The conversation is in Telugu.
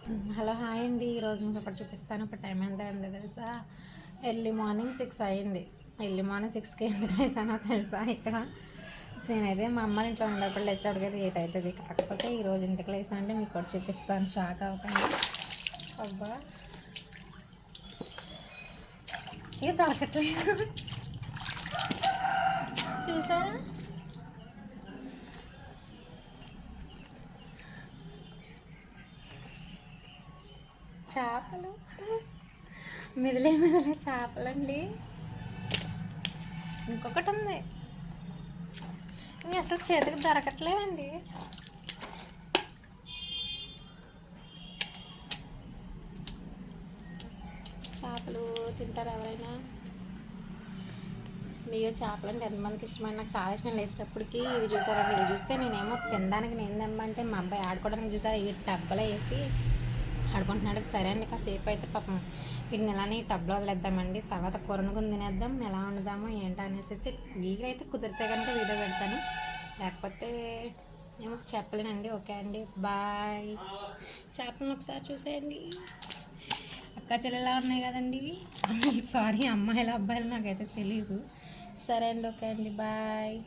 హలో హాయ్ అండి. ఈరోజు మీకు ఒకటి చూపిస్తాను. ఇప్పుడు టైం ఎంత అయిందో తెలుసా? ఎర్లీ మార్నింగ్ 6 అయింది. ఎర్లీ మార్నింగ్ 6కి ఎందుకు లేసానో తెలుసా? ఇక్కడ నేనైతే మా అమ్మ ఇంట్లో ఉండేప్పుడు లేచేటప్పటికైతే 8 అవుతుంది. కాకపోతే ఈరోజు ఇంటికి లేసానంటే మీకు ఒకటి చూపిస్తాను, షాక్ అవ్వకండి. అబ్బా ఇక దొరకట్లేదు చూసారా? చేపలు మిదిలే చేపలండి. ఇంకొకటి ఉంది, ఇంక అసలు చేతికి దొరకట్లేదండి. చేపలు తింటారు ఎవరైనా? మీరు చేపలు అంటే ఎంతమందికి ఇష్టమైన? నాకు చాలా ఇష్టం. లేచేటప్పటికి ఇవి చూసారండి. ఇవి చూస్తే నేనేమో తినడానికి నేను తెమ్మంటే మా అబ్బాయి ఆడుకోవడానికి చూసారా ఈ టబ్బలో వేసి ఆడుకుంటున్నాడు. సరే అండి, కాసేపు అయితే పాపం వీటిని ఇలానే ఈ టబ్లో వదిలేద్దామండి. తర్వాత కూరనుకుని తినేద్దాం, ఎలా వండుదామో ఏంటో అనేసి వీలైతే కుదిరితే కనుక వీడియో పెడతాను, లేకపోతే ఏమో చెప్పలేనండి. ఓకే అండి, బాయ్. చేపలను ఒకసారి చూసేయండి. అక్క చెల్లెలా ఉన్నాయి కదండి. సారీ, అమ్మాయిలు అబ్బాయిలు నాకైతే తెలీదు. సరే అండి, ఓకే అండి, బాయ్.